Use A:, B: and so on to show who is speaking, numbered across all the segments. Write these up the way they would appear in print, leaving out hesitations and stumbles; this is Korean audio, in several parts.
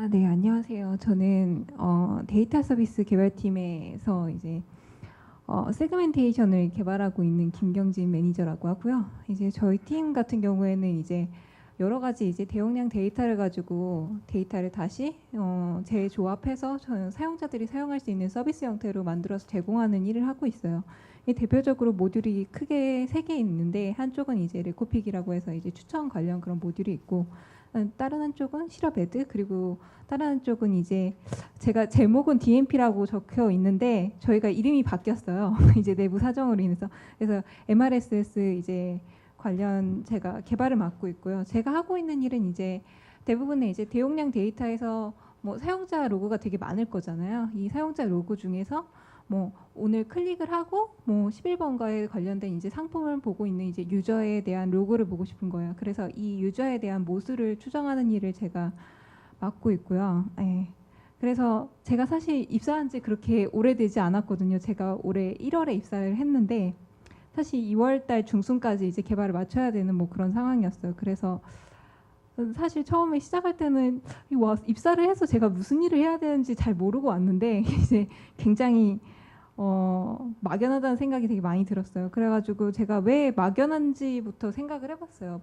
A: 네, 안녕하세요. 저는 데이터 서비스 개발팀에서 이제 세그멘테이션을 개발하고 있는 김경진 매니저라고 하고요. 이제 저희 팀 같은 경우에는 이제 여러 가지 이제 대용량 데이터를 가지고 데이터를 다시 재조합해서 사용자들이 사용할 수 있는 서비스 형태로 만들어서 제공하는 일을 하고 있어요. 이 대표적으로 모듈이 크게 3개 있는데, 한쪽은 이제 레코픽이라고 해서 이제 추천 관련 그런 모듈이 있고, 다른 한쪽은 실업애드, 그리고 다른 한쪽은 이제 제가 제목은 DMP라고 적혀 있는데 저희가 이름이 바뀌었어요. 이제 내부 사정으로 인해서. 그래서 MRSS 이제 관련 제가 개발을 맡고 있고요. 제가 하고 있는 일은 이제 대부분의 이제 대용량 데이터에서 뭐 사용자 로그가 되게 많을 거잖아요. 이 사용자 로그 중에서 뭐 오늘 클릭을 하고 뭐 11번가에 관련된 이제 상품을 보고 있는 이제 유저에 대한 로그를 보고 싶은 거예요. 그래서 이 유저에 대한 모수를 추정하는 일을 제가 맡고 있고요. 네. 그래서 제가 사실 입사한 지 그렇게 오래되지 않았거든요. 제가 올해 1월에 입사를 했는데 사실 2월달 중순까지 이제 개발을 마쳐야 되는 뭐 그런 상황이었어요. 그래서 사실 처음에 시작할 때는 입사를 해서 제가 무슨 일을 해야 되는지 잘 모르고 왔는데 이제 굉장히 막연하다는 생각이 되게 많이 들었어요. 그래가지고 제가 왜 막연한지부터 생각을 해봤어요.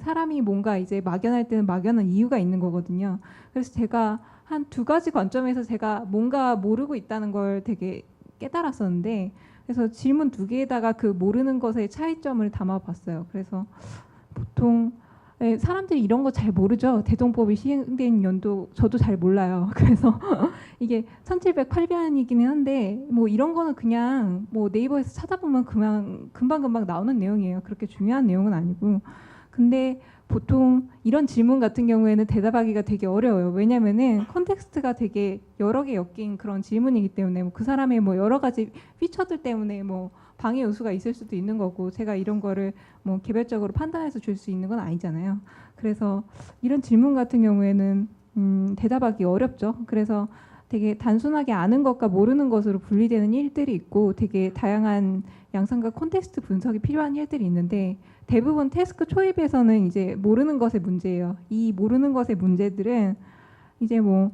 A: 사람이 뭔가 이제 막연할 때는 막연한 이유가 있는 거거든요. 그래서 제가 한 2가지 관점에서 제가 뭔가 모르고 있다는 걸 되게 깨달았었는데, 그래서 질문 2개에다가 그 모르는 것의 차이점을 담아봤어요. 그래서 보통 사람들이 이런 거 잘 모르죠. 대동법이 시행된 연도 저도 잘 몰라요. 그래서 이게 1708변이기는 한데 뭐 이런 거는 그냥 뭐 네이버에서 찾아보면 그냥 금방금방 나오는 내용이에요. 그렇게 중요한 내용은 아니고. 근데 보통 이런 질문 같은 경우에는 대답하기가 되게 어려워요. 왜냐면은 컨텍스트가 되게 여러 개 엮인 그런 질문이기 때문에 뭐그 사람의 뭐 여러 가지 피처들 때문에 뭐 방해 요소가 있을 수도 있는 거고, 제가 이런 거를 뭐 개별적으로 판단해서 줄 수 있는 건 아니잖아요. 그래서 이런 질문 같은 경우에는 대답하기 어렵죠. 그래서 되게 단순하게 아는 것과 모르는 것으로 분리되는 일들이 있고, 되게 다양한 양상과 콘텍스트 분석이 필요한 일들이 있는데, 대부분 태스크 초입에서는 이제 모르는 것의 문제예요. 이 모르는 것의 문제들은 이제 뭐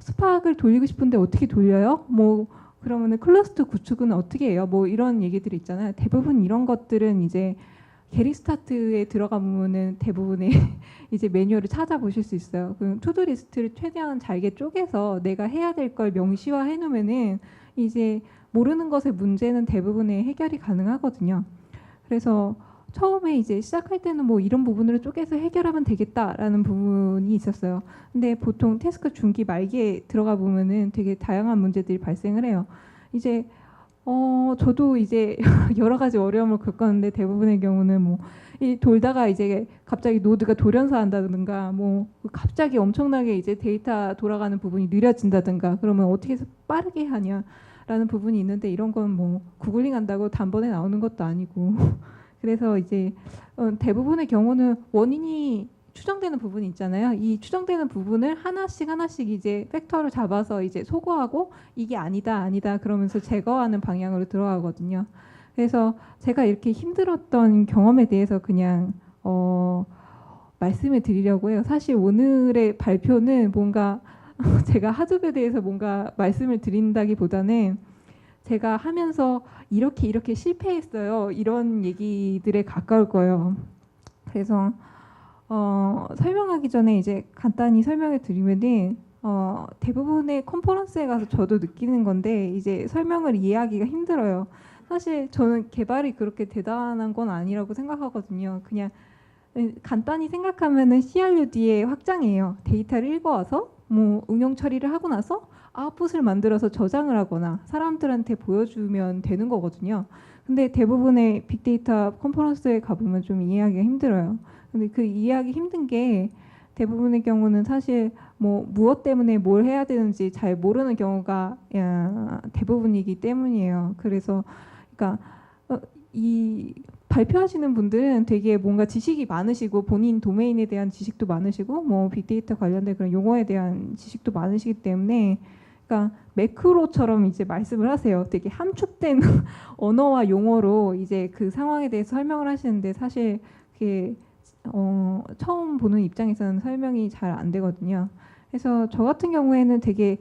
A: 스팍을 돌리고 싶은데 어떻게 돌려요? 뭐 그러면은 클러스터 구축은 어떻게 해요? 뭐 이런 얘기들이 있잖아요. 대부분 이런 것들은 이제 게리 스타트에 들어가 보면은 대부분의 이제 매뉴얼을 찾아보실 수 있어요. 그 투두 리스트를 최대한 잘게 쪼개서 내가 해야 될 걸 명시화해 놓으면은 이제 모르는 것의 문제는 대부분의 해결이 가능하거든요. 그래서 처음에 이제 시작할 때는 뭐 이런 부분으로 쪼개서 해결하면 되겠다라는 부분이 있었어요. 근데 보통 태스크 중기 말기에 들어가 보면은 되게 다양한 문제들이 발생을 해요. 이제 저도 이제 여러 가지 어려움을 겪었는데, 대부분의 경우는 뭐 이 돌다가 이제 갑자기 노드가 돌연사 한다든가, 뭐 갑자기 엄청나게 이제 데이터 돌아가는 부분이 느려진다든가, 그러면 어떻게 해서 빠르게 하냐라는 부분이 있는데, 이런 건 뭐 구글링 한다고 단번에 나오는 것도 아니고 그래서 이제 대부분의 경우는 원인이 추정되는 부분이 있잖아요. 이 추정되는 부분을 하나씩 하나씩 이제 팩터를 잡아서 이제 소거하고 이게 아니다 그러면서 제거하는 방향으로 들어가거든요. 그래서 제가 이렇게 힘들었던 경험에 대해서 그냥 말씀을 드리려고 해요. 사실 오늘의 발표는 뭔가 제가 하드에 대해서 뭔가 말씀을 드린다기보다는 제가 하면서 이렇게 실패했어요, 이런 얘기들에 가까울 거예요. 그래서 설명하기 전에 이제 간단히 설명을 드리면은 대부분의 컨퍼런스에 가서 저도 느끼는 건데, 이제 설명을 이해하기가 힘들어요. 사실 저는 개발이 그렇게 대단한 건 아니라고 생각하거든요. 그냥 간단히 생각하면은 CRUD의 확장이에요. 데이터를 읽어와서 뭐 응용 처리를 하고 나서 아웃풋을 만들어서 저장을 하거나 사람들한테 보여주면 되는 거거든요. 근데 대부분의 빅데이터 컨퍼런스에 가보면 좀 이해하기가 힘들어요. 근데 그 이해하기 힘든 게 대부분의 경우는 사실 뭐 무엇 때문에 뭘 해야 되는지 잘 모르는 경우가 대부분이기 때문이에요. 그래서 그러니까 이 발표하시는 분들은 되게 뭔가 지식이 많으시고 본인 도메인에 대한 지식도 많으시고 뭐 빅데이터 관련된 그런 용어에 대한 지식도 많으시기 때문에, 그러니까 매크로처럼 이제 말씀을 하세요. 되게 함축된 언어와 용어로 이제 그 상황에 대해서 설명을 하시는데, 사실 그게 처음 보는 입장에서는 설명이 잘 안 되거든요. 그래서 저 같은 경우에는 되게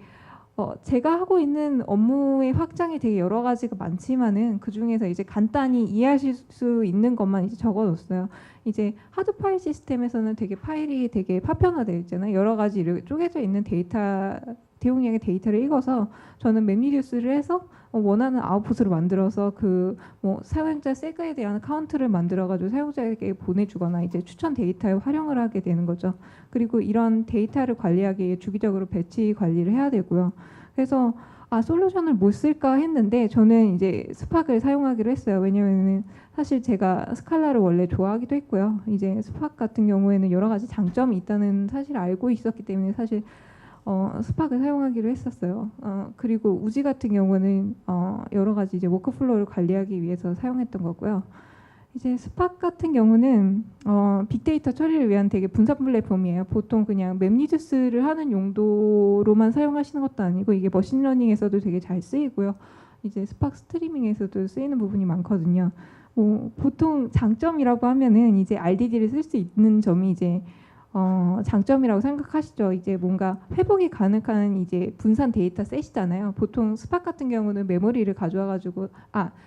A: 제가 하고 있는 업무의 확장이 되게 여러 가지가 많지만은 그 중에서 이제 간단히 이해하실 수 있는 것만 이제 적어뒀어요. 이제 하드 파일 시스템에서는 되게 파일이 되게 파편화되어 있잖아요. 여러 가지 이렇게 쪼개져 있는 데이터, 대용량의 데이터를 읽어서 저는 맵리듀스를 해서 원하는 아웃풋으로 만들어서 그 뭐 사용자 세그에 대한 카운트를 만들어가지고 사용자에게 보내주거나 이제 추천 데이터에 활용을 하게 되는 거죠. 그리고 이런 데이터를 관리하기 위해 주기적으로 배치 관리를 해야 되고요. 그래서 솔루션을 못 쓸까 했는데 저는 이제 스팍을 사용하기로 했어요. 왜냐면은 사실 제가 스칼라를 원래 좋아하기도 했고요. 이제 스팍 같은 경우에는 여러 가지 장점이 있다는 사실을 알고 있었기 때문에 사실 스팍을 사용하기로 했었어요. 그리고 우지 같은 경우는 여러 가지 이제 워크플로우를 관리하기 위해서 사용했던 거고요. 이제 스팍 같은 경우는 빅데이터 처리를 위한 되게 분산 플랫폼이에요. 보통 그냥 맵리듀스를 하는 용도로만 사용하시는 것도 아니고 이게 머신러닝에서도 되게 잘 쓰이고요. 이제 스팍 스트리밍에서도 쓰이는 부분이 많거든요. 보통 장점이라고 하면은 이제 RDD를 쓸 수 있는 점이 이제 장점이라고 생각하시죠. 이제 뭔가 회복이 가능한 이제 분산 데이터 셋이잖아요. 보통 스팍 같은 경우는 메모리를 가져와가지고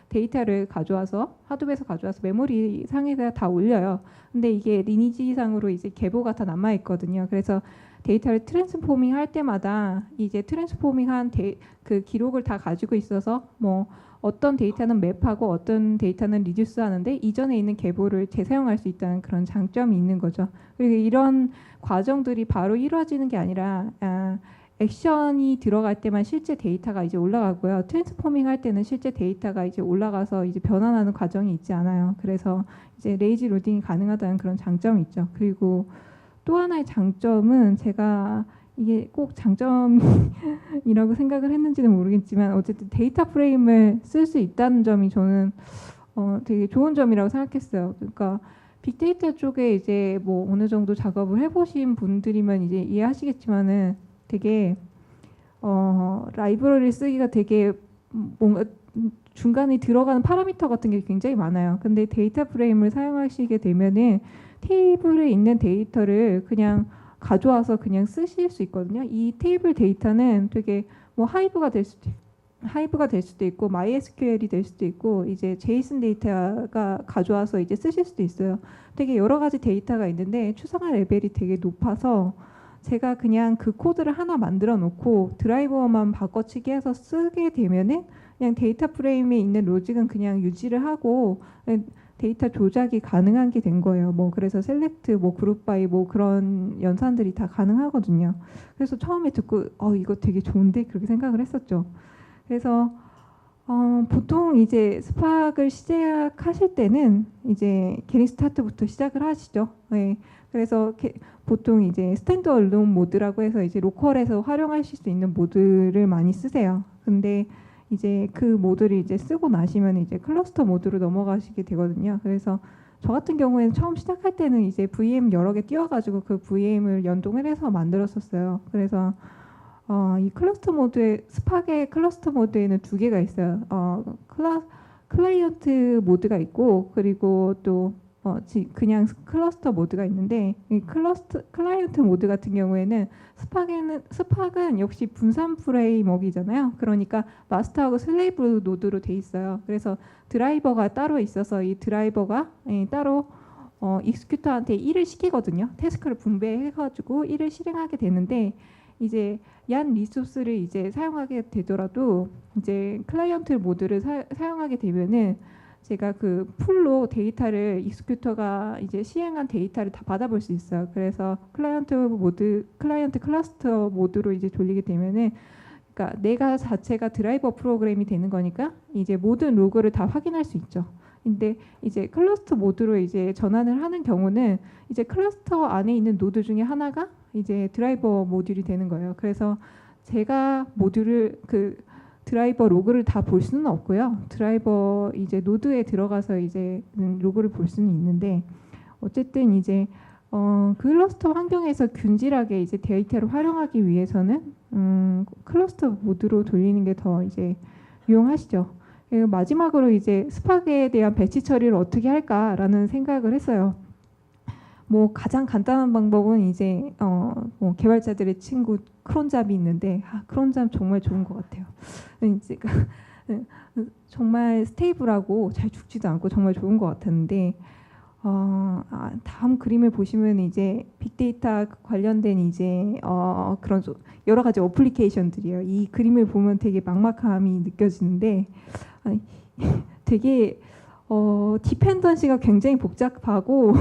A: 데이터를 가져와서 하드웨어에서 가져와서 메모리 상에다 다 올려요. 근데 이게 리니지상으로 이제 계보가 다 남아 있거든요. 그래서 데이터를 트랜스포밍 할 때마다 이제 트랜스포밍한 그 기록을 다 가지고 있어서 뭐 어떤 데이터는 맵하고 어떤 데이터는 리듀스 하는데 이전에 있는 계보를 재사용할 수 있다는 그런 장점이 있는 거죠. 그리고 이런 과정들이 바로 이루어지는 게 아니라 액션이 들어갈 때만 실제 데이터가 이제 올라가고요. 트랜스포밍 할 때는 실제 데이터가 이제 올라가서 이제 변환하는 과정이 있지 않아요. 그래서 이제 레이지 로딩이 가능하다는 그런 장점이 있죠. 그리고 또 하나의 장점은 제가 이게 꼭 장점이라고 생각을 했는지는 모르겠지만 어쨌든 데이터 프레임을 쓸 수 있다는 점이 저는 되게 좋은 점이라고 생각했어요. 그러니까 빅데이터 쪽에 이제 뭐 어느 정도 작업을 해보신 분들이면 이제 이해하시겠지만은 되게 라이브러리 쓰기가 되게 뭔가 중간에 들어가는 파라미터 같은 게 굉장히 많아요. 근데 데이터 프레임을 사용하시게 되면은 테이블에 있는 데이터를 그냥 가져와서 그냥 쓰실 수 있거든요. 이 테이블 데이터는 되게 뭐 하이브가 될 수도 있고 MySQL이 될 수도 있고 이제 제이슨 데이터가 가져와서 이제 쓰실 수도 있어요. 되게 여러 가지 데이터가 있는데 추상화 레벨이 되게 높아서 제가 그냥 그 코드를 하나 만들어 놓고 드라이버만 바꿔치기 해서 쓰게 되면은 그냥 데이터 프레임에 있는 로직은 그냥 유지를 하고 데이터 조작이 가능한 게 된 거예요. 뭐 그래서 셀렉트, 뭐 그룹 바이 뭐 그런 연산들이 다 가능하거든요. 그래서 처음에 듣고 이거 되게 좋은데 그렇게 생각을 했었죠. 그래서 보통 이제 스팍을 시작하실 때는 이제 게링 스타트부터 시작을 하시죠. 네. 그래서 보통 이제 스탠드 얼론 모드라고 해서 이제 로컬에서 활용하실 수 있는 모드를 많이 쓰세요. 근데 이제 그 모드를 이제 쓰고 나시면 이제 클러스터 모드로 넘어가시게 되거든요. 그래서 저 같은 경우에는 처음 시작할 때는 이제 VM 여러 개 띄워가지고 그 VM을 연동을 해서 만들었었어요. 그래서 이 클러스터 모드에 스팍의 클러스터 모드에는 두 개가 있어요. 클라이언트 모드가 있고 그리고 또 그냥 클러스터 모드가 있는데 이 클라이언트 모드 같은 경우에는 스팍은 역시 분산 프레임워크이잖아요. 그러니까 마스터하고 슬레이브 노드로 돼 있어요. 그래서 드라이버가 따로 있어서 이 드라이버가 따로 익스큐터한테 일을 시키거든요. 태스크를 분배해가지고 일을 실행하게 되는데 이제 얀 리소스를 이제 사용하게 되더라도 이제 클라이언트 모드를 사용하게 되면은 제가 그 풀로 데이터를 익스큐터가 이제 시행한 데이터를 다 받아볼 수 있어요. 그래서 클라이언트 클러스터 모드로 이제 돌리게 되면은, 그러니까 내가 자체가 드라이버 프로그램이 되는 거니까 이제 모든 로그를 다 확인할 수 있죠. 근데 이제 클러스터 모드로 이제 전환을 하는 경우는 이제 클러스터 안에 있는 노드 중에 하나가 이제 드라이버 모듈이 되는 거예요. 그래서 제가 모듈을 드라이버 로그를 다 볼 수는 없고요. 드라이버 이제 노드에 들어가서 이제 로그를 볼 수는 있는데 어쨌든 이제 클러스터 환경에서 균질하게 이제 데이터를 활용하기 위해서는 클러스터 모드로 돌리는 게 더 이제 유용하시죠. 그리고 마지막으로 이제 스팍에 대한 배치 처리를 어떻게 할까라는 생각을 했어요. 뭐 가장 간단한 방법은 이제 뭐 개발자들의 친구 크론잡이 있는데 크론잡 정말 좋은 것 같아요. 이제 정말 스테이블하고 잘 죽지도 않고 정말 좋은 것 같았는데 다음 그림을 보시면 이제 빅데이터 관련된 이제 그런 여러 가지 어플리케이션들이에요. 이 그림을 보면 되게 막막함이 느껴지는데 되게 디펜던시가 굉장히 복잡하고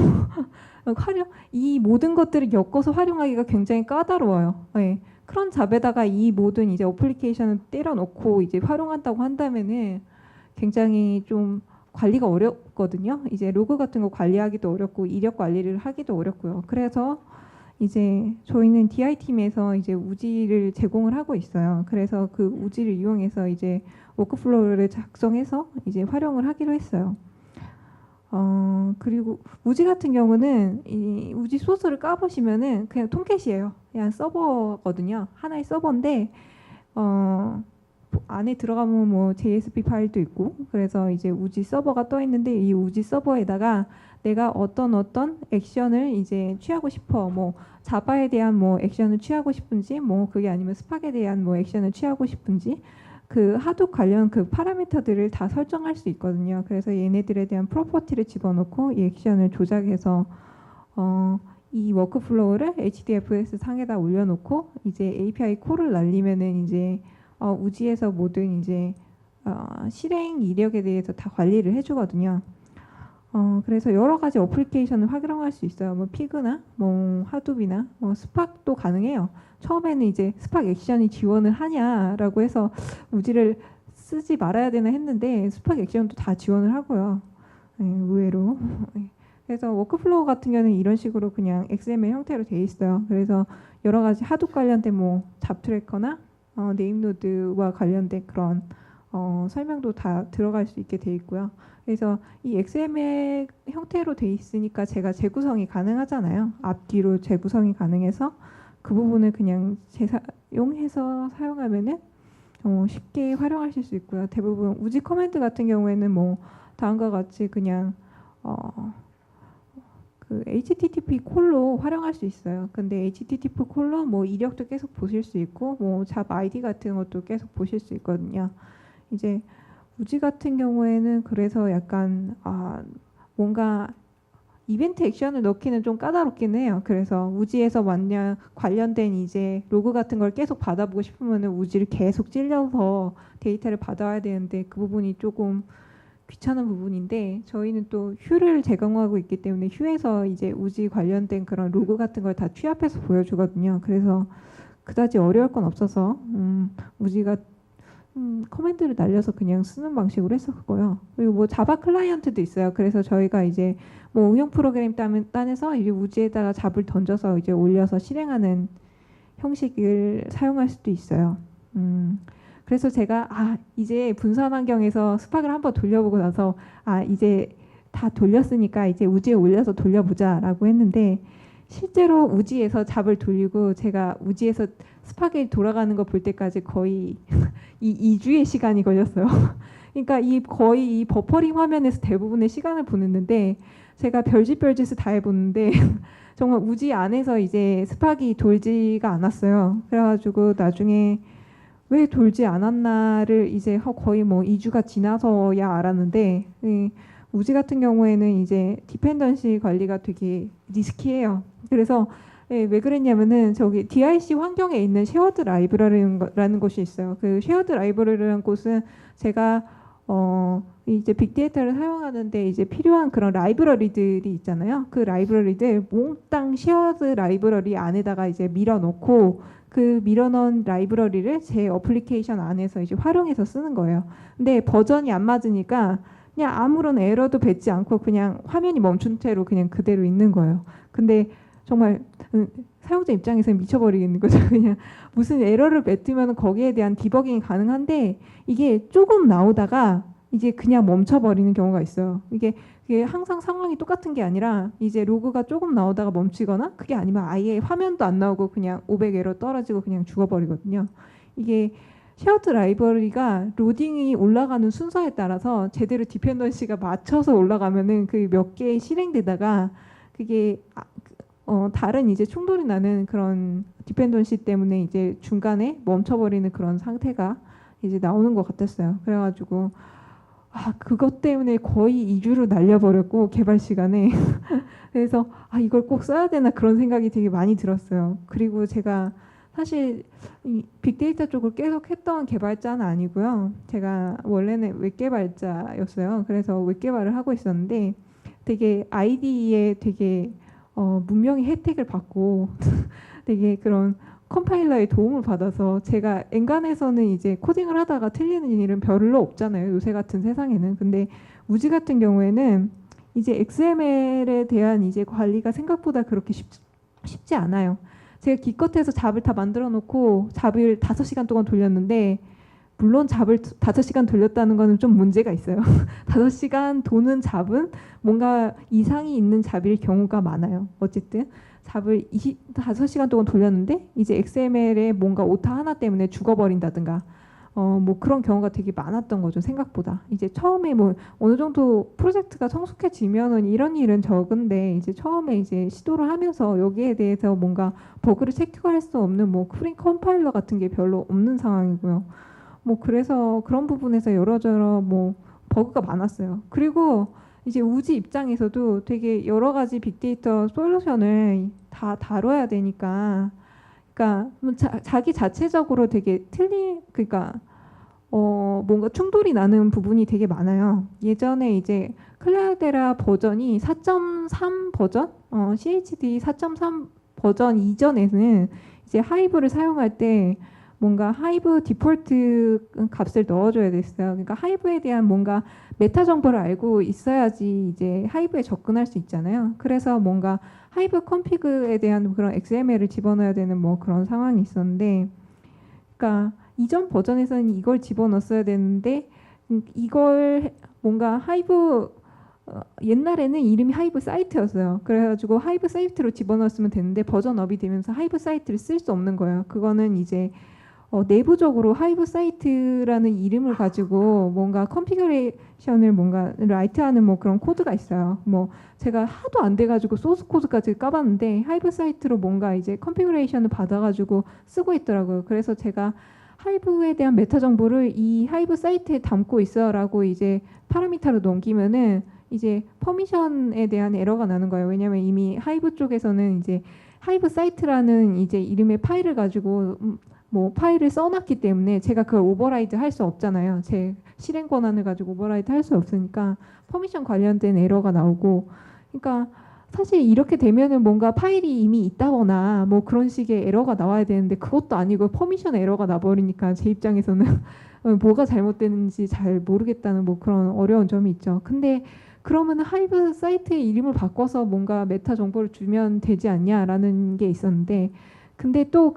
A: 이 모든 것들을 엮어서 활용하기가 굉장히 까다로워요. 네. 크런 잡에다가 이 모든 이제 어플리케이션을 때려놓고 이제 활용한다고 한다면은 굉장히 좀 관리가 어렵거든요. 이제 로그 같은 거 관리하기도 어렵고 이력 관리를 하기도 어렵고요. 그래서 이제 저희는 DI 팀에서 이제 우지를 제공을 하고 있어요. 그래서 그 우지를 이용해서 이제 워크플로우를 작성해서 이제 활용을 하기로 했어요. 그리고 우지 같은 경우는 이 우지 소스를 까보시면은 그냥 톰캣이에요. 그냥 서버거든요. 하나의 서버인데 안에 들어가면 뭐 JSP 파일도 있고 그래서 이제 우지 서버가 떠 있는데 이 우지 서버에다가 내가 어떤 액션을 이제 취하고 싶어 뭐 자바에 대한 뭐 액션을 취하고 싶은지 뭐 그게 아니면 스팍에 대한 뭐 액션을 취하고 싶은지 그 하둡 관련 그 파라미터들을 다 설정할 수 있거든요. 그래서 얘네들에 대한 프로퍼티를 집어넣고 이 액션을 조작해서 이 워크플로우를 HDFS 상에다 올려놓고 이제 API 콜을 날리면은 이제 우지에서 모든 이제 실행 이력에 대해서 다 관리를 해주거든요. 그래서 여러 가지 어플리케이션을 활용할 수 있어요. 뭐 피그나 뭐 하둡이나 뭐 스팍도 가능해요. 처음에는 이제 스팍 액션이 지원을 하냐라고 해서 우지를 쓰지 말아야 되나 했는데 스팍 액션도 다 지원을 하고요. 네, 의외로. 그래서 워크플로우 같은 경우는 이런 식으로 그냥 XML 형태로 되어 있어요. 그래서 여러 가지 하둡 관련된 뭐 잡트래커나 네임노드와 관련된 그런 설명도 다 들어갈 수 있게 되어 있고요. 그래서 이 XML 형태로 되어 있으니까 제가 재구성이 가능하잖아요. 앞뒤로 재구성이 가능해서 그 부분을 그냥 재사용해서 사용하면은 쉽게 활용하실 수 있고요. 대부분 우지 커맨드 같은 경우에는 뭐 다음과 같이 그냥 그 HTTP 콜로 활용할 수 있어요. 근데 HTTP 콜로 뭐 이력도 계속 보실 수 있고 뭐 잡 아이디 같은 것도 계속 보실 수 있거든요. 이제 우지 같은 경우에는 그래서 약간 뭔가 이벤트 액션을 넣기는 좀 까다롭긴 해요. 그래서 우지에서 만약 관련된 이제 로그 같은 걸 계속 받아보고 싶으면은 우지를 계속 찔려서 데이터를 받아야 되는데 그 부분이 조금 귀찮은 부분인데 저희는 또 휴를 제공하고 있기 때문에 휴에서 이제 우지 관련된 그런 로그 같은 걸 다 취합해서 보여주거든요. 그래서 그다지 어려울 건 없어서 우지가 커맨드를 날려서 그냥 쓰는 방식으로 했었고요. 그리고 뭐 자바 클라이언트도 있어요. 그래서 저희가 이제 뭐 응용 프로그램 딴에서 이제 우지에다가 잡을 던져서 이제 올려서 실행하는 형식을 사용할 수도 있어요. 그래서 제가 이제 분산 환경에서 스팍을 한번 돌려보고 나서 이제 다 돌렸으니까 이제 우지에 올려서 돌려보자라고 했는데 실제로 우지에서 잡을 돌리고 제가 우지에서 스팍에 돌아가는 거 볼 때까지 거의 2주의 시간이 걸렸어요. 그러니까 거의 이 버퍼링 화면에서 대부분의 시간을 보냈는데 제가 별짓을 다 해보는데 정말 우지 안에서 이제 스팍이 돌지가 않았어요. 그래가지고 나중에 왜 돌지 않았나를 이제 거의 뭐 2주가 지나서야 알았는데 우지 같은 경우에는 이제 디펜던시 관리가 되게 리스키해요. 그래서 왜 그랬냐면은 저기 DIC 환경에 있는 쉐어드 라이브러리라는 곳이 있어요. 그 쉐어드 라이브러리라는 곳은 제가 이제 빅데이터를 사용하는데 이제 필요한 그런 라이브러리들이 있잖아요. 그 라이브러리들 몽땅 쉐어드 라이브러리 안에다가 이제 밀어넣고 그 밀어넣은 라이브러리를 제 어플리케이션 안에서 이제 활용해서 쓰는 거예요. 근데 버전이 안 맞으니까 그냥 아무런 에러도 뱉지 않고 그냥 화면이 멈춘 채로 그냥 그대로 있는 거예요. 근데 정말 사용자 입장에서는 미쳐버리겠는 거죠. 그냥 무슨 에러를 뱉으면 거기에 대한 디버깅이 가능한데 이게 조금 나오다가 이제 그냥 멈춰버리는 경우가 있어요. 이게 항상 상황이 똑같은 게 아니라 이제 로그가 조금 나오다가 멈추거나 그게 아니면 아예 화면도 안 나오고 그냥 500 에러 떨어지고 그냥 죽어버리거든요. 이게 쉐어드 라이브러리가 로딩이 올라가는 순서에 따라서 제대로 디펜던시가 맞춰서 올라가면은 그 몇 개 실행되다가 그게 다른 이제 충돌이 나는 그런 디펜던시 때문에 이제 중간에 멈춰버리는 그런 상태가 이제 나오는 것 같았어요. 그래가지고 그것 때문에 거의 2주를 날려버렸고 개발 시간에 그래서 이걸 꼭 써야 되나 그런 생각이 되게 많이 들었어요. 그리고 제가 사실 이 빅데이터 쪽을 계속 했던 개발자는 아니고요. 제가 원래는 웹 개발자였어요. 그래서 웹 개발을 하고 있었는데 되게 IDE에 되게 문명의 혜택을 받고 되게 그런 컴파일러의 도움을 받아서 제가 엔간에서는 이제 코딩을 하다가 틀리는 일은 별로 없잖아요. 요새 같은 세상에는. 근데 우지 같은 경우에는 이제 XML에 대한 이제 관리가 생각보다 그렇게 쉽지 않아요. 제가 기껏해서 잡을 다 만들어 놓고 잡을 5시간 동안 돌렸는데 물론 잡을 5시간 돌렸다는 거는 좀 문제가 있어요. 5시간 도는 잡은 뭔가 이상이 있는 잡일 경우가 많아요. 어쨌든 잡을 25시간 동안 돌렸는데 이제 XML에 뭔가 오타 하나 때문에 죽어버린다든가 뭐 그런 경우가 되게 많았던 거죠. 생각보다. 이제 처음에 뭐 어느 정도 프로젝트가 성숙해지면은 이런 일은 적은데 이제 처음에 이제 시도를 하면서 여기에 대해서 뭔가 버그를 체크할 수 없는 뭐 프리 컴파일러 같은 게 별로 없는 상황이고요. 뭐 그래서 그런 부분에서 여러저러 뭐 버그가 많았어요. 그리고 이제 우지 입장에서도 되게 여러 가지 빅데이터 솔루션을 다 다뤄야 되니까, 그러니까 자기 자체적으로 되게 그러니까 뭔가 충돌이 나는 부분이 되게 많아요. 예전에 이제 클라우데라 버전이 4.3 버전, CHD 4.3 버전 이전에는 이제 하이브를 사용할 때 뭔가 하이브 디폴트 값을 넣어줘야 됐어요. 그러니까 하이브에 대한 뭔가 메타 정보를 알고 있어야지 이제 하이브에 접근할 수 있잖아요. 그래서 뭔가 하이브 컨피그에 대한 그런 XML을 집어넣어야 되는 뭐 그런 상황이 있었는데, 그러니까 이전 버전에서는 이걸 집어넣었어야 되는데 이걸 뭔가 하이브 옛날에는 이름이 하이브 사이트였어요. 그래가지고 하이브 사이트로 집어넣었으면 되는데 버전업이 되면서 하이브 사이트를 쓸 수 없는 거예요. 그거는 이제 내부적으로 하이브 사이트라는 이름을 가지고 뭔가 컨피그레이션을 뭔가 라이트하는 뭐 그런 코드가 있어요. 뭐 제가 하도 안 돼가지고 소스 코드까지 까봤는데 하이브 사이트로 뭔가 이제 컨피그레이션을 받아가지고 쓰고 있더라고요. 그래서 제가 하이브에 대한 메타 정보를 이 하이브 사이트에 담고 있어라고 이제 파라미터로 넘기면은 이제 퍼미션에 대한 에러가 나는 거예요. 왜냐하면 이미 하이브 쪽에서는 이제 하이브 사이트라는 이제 이름의 파일을 가지고 뭐 파일을 써놨기 때문에 제가 그걸 오버라이드 할 수 없잖아요. 제 실행 권한을 가지고 오버라이드 할 수 없으니까 퍼미션 관련된 에러가 나오고, 그러니까 사실 이렇게 되면은 뭔가 파일이 이미 있다거나 뭐 그런 식의 에러가 나와야 되는데 그것도 아니고 퍼미션 에러가 나버리니까 제 입장에서는 뭐가 잘못되는지 잘 모르겠다는 뭐 그런 어려운 점이 있죠. 근데 그러면 하이브 사이트의 이름을 바꿔서 뭔가 메타 정보를 주면 되지 않냐라는 게 있었는데, 근데 또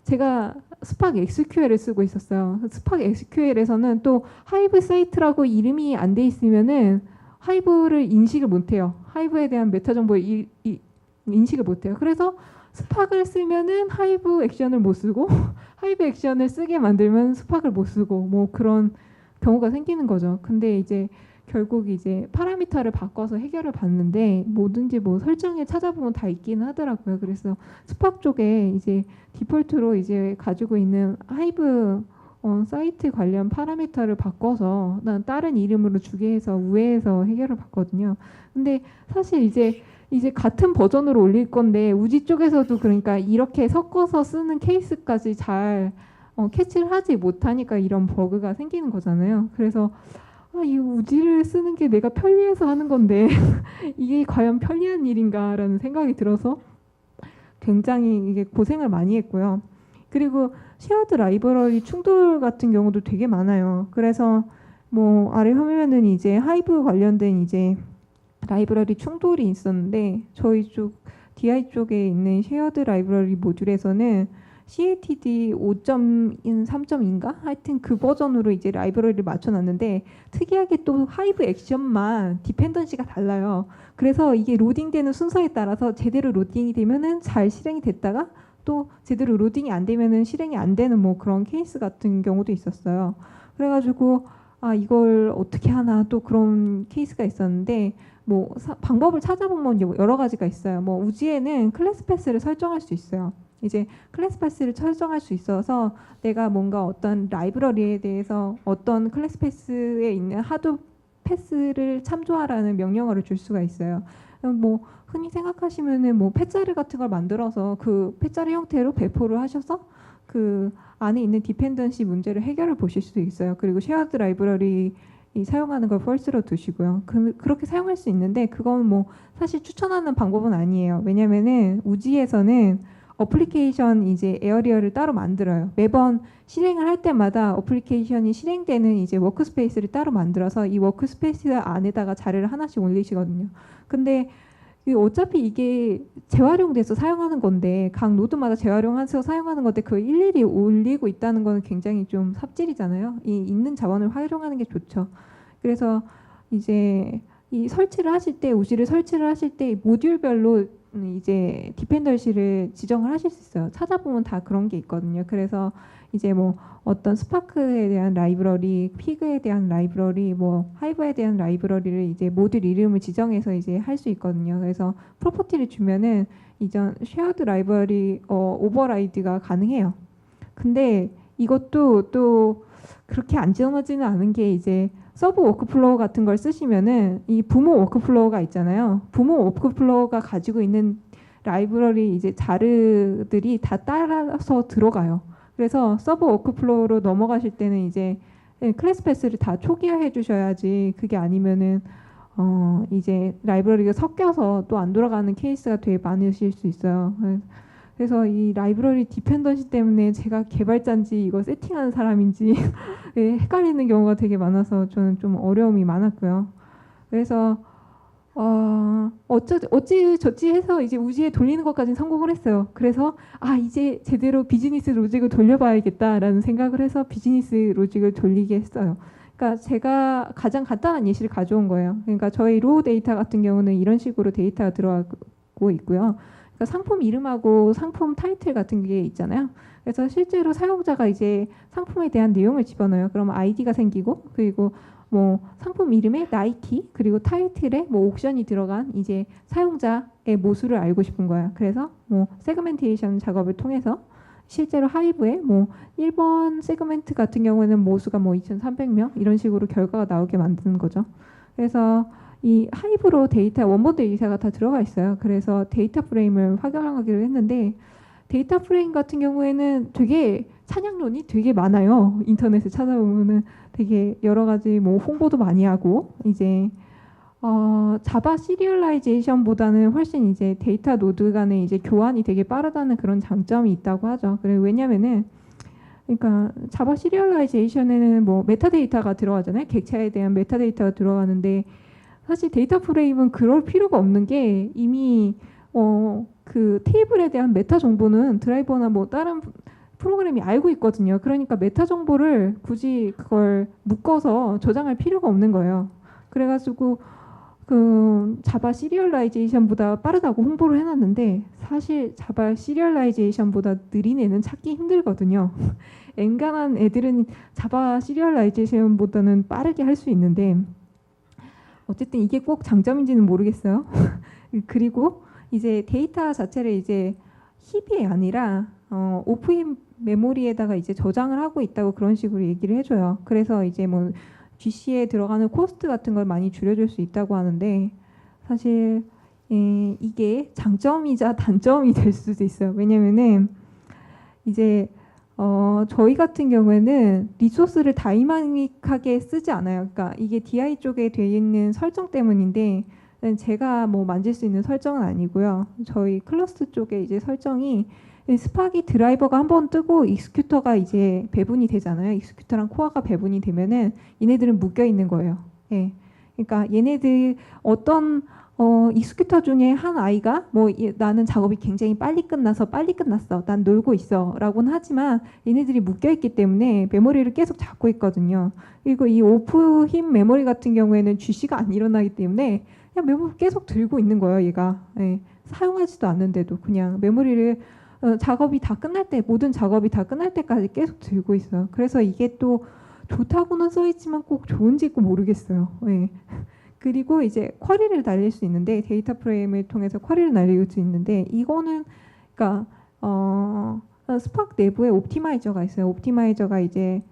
A: 제가 스팍 SQL을 쓰고 있었어요. 스팍 SQL에서는 또 하이브 사이트라고 이름이 안 돼 있으면은 하이브를 인식을 못해요. 하이브에 대한 메타 정보를 인식을 못해요. 그래서 스팍을 쓰면은 하이브 액션을 못 쓰고 하이브 액션을 쓰게 만들면 스팍을 못 쓰고 뭐 그런 경우가 생기는 거죠. 근데 이제 결국 이제 파라미터를 바꿔서 해결을 봤는데 뭐든지 뭐 설정에 찾아보면 다 있긴 하더라고요. 그래서 스팍 쪽에 이제 디폴트로 이제 가지고 있는 하이브 사이트 관련 파라미터를 바꿔서 난 다른 이름으로 주게 해서 우회해서 해결을 봤거든요. 근데 사실 이제 같은 버전으로 올릴 건데 우지 쪽에서도 그러니까 이렇게 섞어서 쓰는 케이스까지 잘 캐치를 하지 못하니까 이런 버그가 생기는 거잖아요. 그래서 이 우지를 쓰는 게 내가 편리해서 하는 건데 이게 과연 편리한 일인가라는 생각이 들어서 굉장히 이게 고생을 많이 했고요. 그리고 쉐어드 라이브러리 충돌 같은 경우도 되게 많아요. 그래서 뭐 아래 화면에는 이제 하이브 관련된 이제 라이브러리 충돌이 있었는데 저희 쪽 DI 쪽에 있는 쉐어드 라이브러리 모듈에서는 CATD 5.3.2인가? 하여튼 그 버전으로 이제 라이브러리를 맞춰놨는데 특이하게 또 하이브 액션만 디펜던시가 달라요. 그래서 이게 로딩되는 순서에 따라서 제대로 로딩이 되면은 잘 실행이 됐다가 또 제대로 로딩이 안 되면은 실행이 안 되는 뭐 그런 케이스 같은 경우도 있었어요. 그래가지고 아 이걸 어떻게 하나 또 그런 케이스가 있었는데 뭐 방법을 찾아보면 여러 가지가 있어요. 뭐 우지에는 클래스 패스를 설정할 수 있어요. 이제 클래스 패스를 설정할 수 있어서 내가 뭔가 어떤 라이브러리에 대해서 어떤 클래스 패스에 있는 하도 패스를 참조하라는 명령어를 줄 수가 있어요. 뭐 흔히 생각하시면은 뭐 패자르 같은 걸 만들어서 그 패자르 형태로 배포를 하셔서 그 안에 있는 디펜던시 문제를 해결해 보실 수도 있어요. 그리고 쉐어드 라이브러리 사용하는 걸 펄스로 두시고요. 그렇게 사용할 수 있는데 그건 뭐 사실 추천하는 방법은 아니에요. 왜냐면은 우지에서는 어플리케이션 이제 에어리어를 따로 만들어요. 매번 실행을 할 때마다 어플리케이션이 실행되는 이제 워크스페이스를 따로 만들어서 이 워크스페이스 안에다가 자료를 하나씩 올리시거든요. 근데 어차피 이게 재활용돼서 사용하는 건데 각 노드마다 재활용해서 사용하는 건데 그걸 일일이 올리고 있다는 거는 굉장히 좀 삽질이잖아요. 이 있는 자원을 활용하는 게 좋죠. 그래서 이제 이 설치를 하실 때 우지를 설치를 하실 때 모듈별로 이제 디펜던시를 지정을 하실 수 있어요. 찾아보면 다 그런 게 있거든요. 그래서 이제 뭐 어떤 스파크에 대한 라이브러리, 피그에 대한 라이브러리, 뭐 하이브에 대한 라이브러리를 이제 모듈 이름을 지정해서 이제 할 수 있거든요. 그래서 프로퍼티를 주면은 이전 쉐어드 라이브러리 오버라이드가 가능해요. 근데 이것도 또 그렇게 안전하지는 않은 게 이제 서브 워크플로우 같은 걸 쓰시면은 이 부모 워크플로우가 있잖아요. 부모 워크플로우가 가지고 있는 라이브러리 이제 자르들이 다 따라서 들어가요. 그래서 서브 워크플로우로 넘어가실 때는 이제 클래스 패스를 다 초기화해 주셔야지 그게 아니면은 이제 라이브러리가 섞여서 또 안 돌아가는 케이스가 되게 많으실 수 있어요. 그래서 이 라이브러리 디펜던시 때문에 제가 개발자인지 이거 세팅하는 사람인지 헷갈리는 경우가 되게 많아서 저는 좀 어려움이 많았고요. 그래서 어찌 저찌 해서 이제 우지에 돌리는 것까지는 성공을 했어요. 그래서 이제 제대로 비즈니스 로직을 돌려봐야겠다라는 생각을 해서 비즈니스 로직을 돌리게 했어요. 그러니까 제가 가장 간단한 예시를 가져온 거예요. 그러니까 저희 로우 데이터 같은 경우는 이런 식으로 데이터가 들어가고 있고요. 그러니까 상품 이름하고 상품 타이틀 같은 게 있잖아요. 그래서 실제로 사용자가 이제 상품에 대한 내용을 집어넣어요. 그러면 아이디가 생기고 그리고 뭐 상품 이름에 나이키 그리고 타이틀에 뭐 옥션이 들어간 이제 사용자의 모수를 알고 싶은 거야. 그래서 뭐 세그멘테이션 작업을 통해서 실제로 하이브에 뭐 1번 세그멘트 같은 경우에는 모수가 뭐 2,300명 이런 식으로 결과가 나오게 만드는 거죠. 그래서 이 하이브로 데이터 원본 데이터가 다 들어가 있어요. 그래서 데이터 프레임을 확인하기로 했는데 데이터 프레임 같은 경우에는 되게 찬양론이 되게 많아요. 인터넷에 찾아보면은 되게 여러 가지 뭐 홍보도 많이 하고 이제 자바 시리얼라이제이션보다는 훨씬 이제 데이터 노드 간의 이제 교환이 되게 빠르다는 그런 장점이 있다고 하죠. 그리고 왜냐면은 그러니까 자바 시리얼라이제이션에는 뭐 메타데이터가 들어가잖아요. 객차에 대한 메타데이터가 들어가는데 사실 데이터 프레임은 그럴 필요가 없는 게 이미 그 테이블에 대한 메타 정보는 드라이버나 뭐 다른 프로그램이 알고 있거든요. 그러니까 메타 정보를 굳이 그걸 묶어서 저장할 필요가 없는 거예요. 그래가지고 그 자바 시리얼라이제이션보다 빠르다고 홍보를 해놨는데 사실 자바 시리얼라이제이션보다 느린 애는 찾기 힘들거든요. 엔간한 애들은 자바 시리얼라이제이션보다는 빠르게 할 수 있는데 어쨌든 이게 꼭 장점인지는 모르겠어요. 그리고 이제 데이터 자체를 이제 힙이 아니라 오프힙 메모리에다가 이제 저장을 하고 있다고 그런 식으로 얘기를 해줘요. 그래서 이제 뭐 GC에 들어가는 코스트 같은 걸 많이 줄여줄 수 있다고 하는데 사실 이게 장점이자 단점이 될 수도 있어요. 왜냐면은 이제 저희 같은 경우에는 리소스를 다이나믹하게 쓰지 않아요. 그러니까 이게 DI 쪽에 되어 있는 설정 때문인데 제가 뭐 만질 수 있는 설정은 아니고요. 저희 클러스터 쪽에 이제 설정이 스파기 드라이버가 한번 뜨고 익스큐터가 이제 배분이 되잖아요. 익스큐터랑 코어가 배분이 되면은 얘네들은 묶여 있는 거예요. 예. 그러니까 얘네들 어떤 익스큐터 중에 한 아이가 뭐 나는 작업이 굉장히 빨리 끝나서 빨리 끝났어. 난 놀고 있어. 라고는 하지만 얘네들이 묶여 있기 때문에 메모리를 계속 잡고 있거든요. 그리고 이 오프 힙 메모리 같은 경우에는 GC가 안 일어나기 때문에 그냥 메모리 계속 들고 있는 거예요. 얘가. 예. 사용하지도 않는데도 그냥 메모리를 작업이 다 끝날 때 모든 작업이 다 끝날 때까지 계속 들고 있어요. 그래서 이게 또 좋다고는 써 있지만 꼭 좋은지 모르겠어요. 네. 그리고 이제 쿼리를 날릴 수 있는데 데이터 프레임을 통해서 쿼리를 날릴 수 있는데 이거는 그러니까 스파크 내부에 옵티마이저가 있어요. 옵티마이저가 이제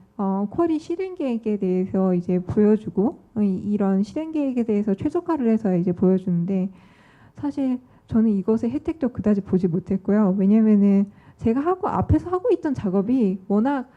A: 쿼리 실행 계획에 대해서 이제 보여주고 이런 실행 계획에 대해서 최적화를 해서 이제 보여주는데 사실 저는 이것의 혜택도 그다지 보지 못했고요. 왜냐면은 제가 앞에서 하고 있던 작업이 워낙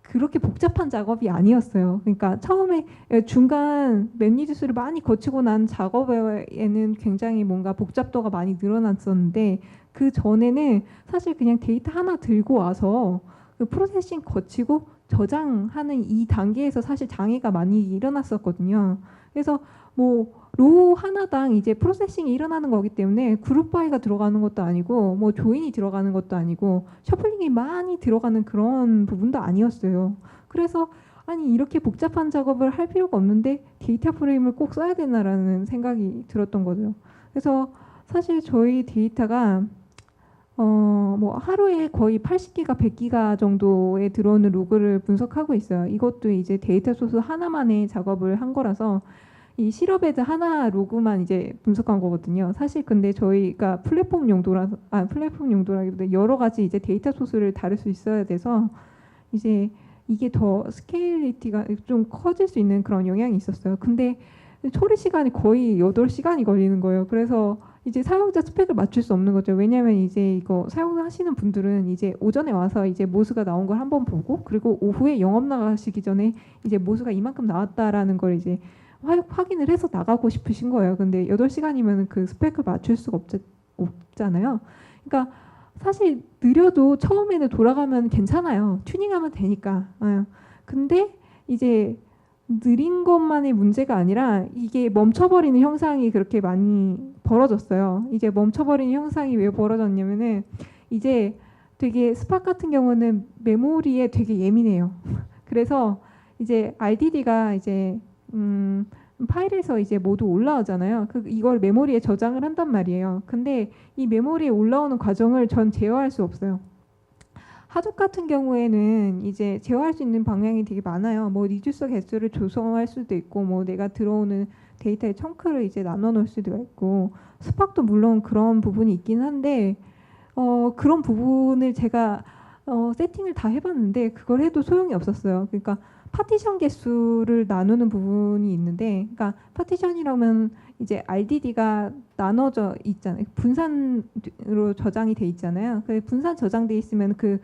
A: 그렇게 복잡한 작업이 아니었어요. 그러니까 처음에 중간 맵리듀스를 많이 거치고 난 작업에는 굉장히 뭔가 복잡도가 많이 늘어났었는데 그 전에는 사실 그냥 데이터 하나 들고 와서 그 프로세싱 거치고 저장하는 이 단계에서 사실 장애가 많이 일어났었거든요. 그래서 뭐 로우 하나당 이제 프로세싱이 일어나는 거기 때문에 그룹 바이가 들어가는 것도 아니고 뭐 조인이 들어가는 것도 아니고 셔플링이 많이 들어가는 그런 부분도 아니었어요. 그래서 아니 이렇게 복잡한 작업을 할 필요가 없는데 데이터 프레임을 꼭 써야 되나라는 생각이 들었던 거죠. 그래서 사실 저희 데이터가 뭐 하루에 거의 80기가, 100기가 정도에 들어오는 로그를 분석하고 있어요. 이것도 이제 데이터 소스 하나만의 작업을 한 거라서 이 실업에드 하나 로그만 이제 분석한 거거든요. 사실 근데 저희가 플랫폼 용도라기보다 여러 가지 이제 데이터 소스를 다룰 수 있어야 돼서 이제 이게 더 스케일리티가 좀 커질 수 있는 그런 영향이 있었어요. 근데 처리 시간이 거의 8시간이 걸리는 거예요. 그래서 이제 사용자 스펙을 맞출 수 없는 거죠. 왜냐하면 이제 이거 사용하시는 분들은 이제 오전에 와서 이제 모수가 나온 걸 한번 보고 그리고 오후에 영업 나가시기 전에 이제 모수가 이만큼 나왔다라는 걸 이제 확인을 해서 나가고 싶으신 거예요. 근데 8시간이면 그 스펙을 맞출 수가 없잖아요. 그러니까 사실 느려도 처음에는 돌아가면 괜찮아요. 튜닝하면 되니까. 근데 이제 느린 것만의 문제가 아니라 이게 멈춰버리는 현상이 그렇게 많이 벌어졌어요. 이제 멈춰버리는 현상이 왜 벌어졌냐면은 이제 되게 스파크 같은 경우는 메모리에 되게 예민해요. 그래서 이제 RDD가 이제 파일에서 이제 모두 올라오잖아요. 이걸 메모리에 저장을 한단 말이에요. 근데 이 메모리에 올라오는 과정을 전 제어할 수 없어요. 하둡 같은 경우에는 이제 제어할 수 있는 방향이 되게 많아요. 뭐 리듀서 개수를 조성할 수도 있고, 뭐 내가 들어오는 데이터의 청크를 이제 나눠 놓을 수도 있고, 스팍도 물론 그런 부분이 있긴 한데, 그런 부분을 제가 세팅을 다 해봤는데 그걸 해도 소용이 없었어요. 그러니까 파티션 개수를 나누는 부분이 있는데, 그러니까 파티션이라면 이제 RDD가 나눠져 있잖아요. 분산으로 저장이 돼 있잖아요. 그 분산 저장돼 있으면 그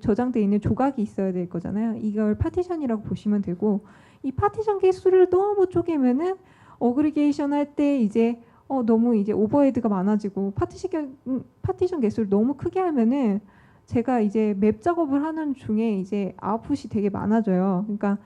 A: 저장돼 있는 조각이 있어야 될 거잖아요. 이걸 파티션이라고 보시면 되고, 이 파티션 개수를 너무 쪼개면은 어그리게이션 할 때 이제 너무 이제 오버헤드가 많아지고 파티션 개수를 너무 크게 하면은 제가 이제 맵 작업을 하는 중에 이제 아웃풋이 되게 많아져요. 그러니까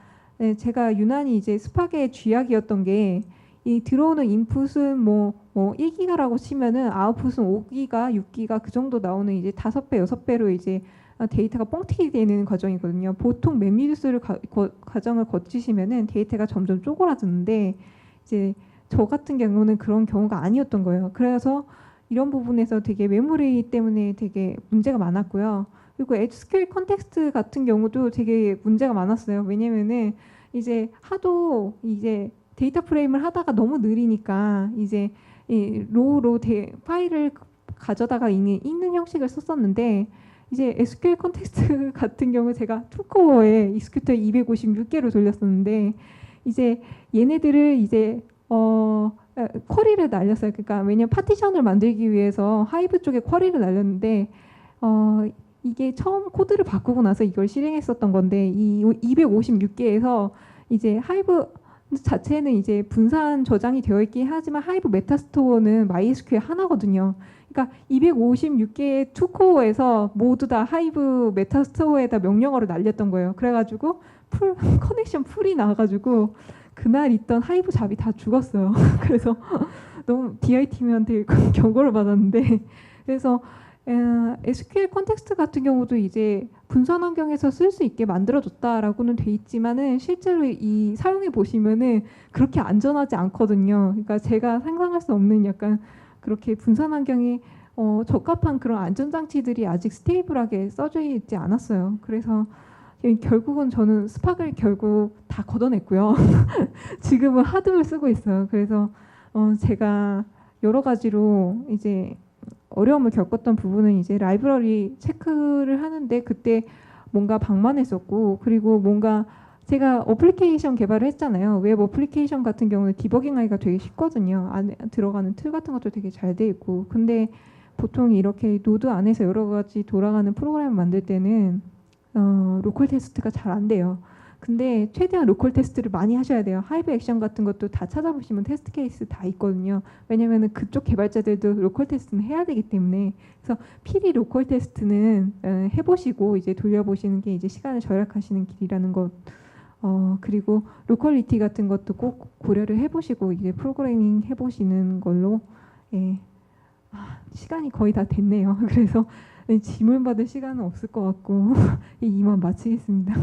A: 제가 유난히 이제 스팍의 쥐약이었던 게 이 들어오는 인풋은 뭐 1기가라고 치면은 아웃풋은 5기가, 6기가 그 정도 나오는 이제 5배, 6배로 이제 데이터가 뻥튀기 되는 과정이거든요. 보통 맵리듀스를 과정을 거치시면은 데이터가 점점 쪼그라드는데 이제 저 같은 경우는 그런 경우가 아니었던 거예요. 그래서 이런 부분에서 되게 메모리 때문에 되게 문제가 많았고요. 그리고 SQL 컨텍스트 같은 경우도 되게 문제가 많았어요. 왜냐면은 이제 하도 이제 데이터 프레임을 하다가 너무 느리니까 이제 이 로우로 파일을 가져다가 읽는 형식을 썼었는데, 이제 SQL 컨텍스트 같은 경우 제가 투코어에 익스큐터 256개로 돌렸었는데 이제 얘네들을 이제 쿼리를 날렸어요. 그러니까 왜냐면 파티션을 만들기 위해서 하이브 쪽에 쿼리를 날렸는데 이게 처음 코드를 바꾸고 나서 이걸 실행했었던 건데, 이 256개에서 이제 하이브 자체는 이제 분산 저장이 되어 있긴 하지만 하이브 메타스토어는 MySQL 하나거든요. 그러니까 256개의 투코어에서 모두 다 하이브 메타스토어에다 명령어를 날렸던 거예요. 그래가지고 커넥션 풀이 나와가지고 그날 있던 하이브 잡이 다 죽었어요. 그래서 너무 DIT한테 경고를 받았는데, 그래서 SQL 컨텍스트 같은 경우도 이제 분산 환경에서 쓸 수 있게 만들어졌다라고는 돼 있지만은 실제로 이 사용해 보시면은 그렇게 안전하지 않거든요. 그러니까 제가 상상할 수 없는 약간 그렇게 분산 환경이 적합한 그런 안전 장치들이 아직 스테이블하게 써져 있지 않았어요. 그래서 결국은 저는 스팍을 결국 다 걷어냈고요. 지금은 하드를 쓰고 있어요. 그래서 제가 여러 가지로 이제 어려움을 겪었던 부분은 이제 라이브러리 체크를 하는데 그때 뭔가 방만했었고, 그리고 뭔가 제가 어플리케이션 개발을 했잖아요. 웹 어플리케이션 같은 경우는 디버깅하기가 되게 쉽거든요. 안에 들어가는 틀 같은 것도 되게 잘 돼 있고. 근데 보통 이렇게 노드 안에서 여러 가지 돌아가는 프로그램을 만들 때는 로컬 테스트가 잘 안 돼요. 근데 최대한 로컬 테스트를 많이 하셔야 돼요. 하이브 액션 같은 것도 다 찾아보시면 테스트 케이스 다 있거든요. 왜냐면은 그쪽 개발자들도 로컬 테스트는 해야 되기 때문에. 그래서 필히 로컬 테스트는 해보시고 이제 돌려보시는 게 이제 시간을 절약하시는 길이라는 것. 그리고 로컬리티 같은 것도 꼭 고려를 해보시고 이제 프로그래밍 해보시는 걸로. 예. 시간이 거의 다 됐네요. 그래서 질문 받을 시간은 없을 것 같고 이만 마치겠습니다.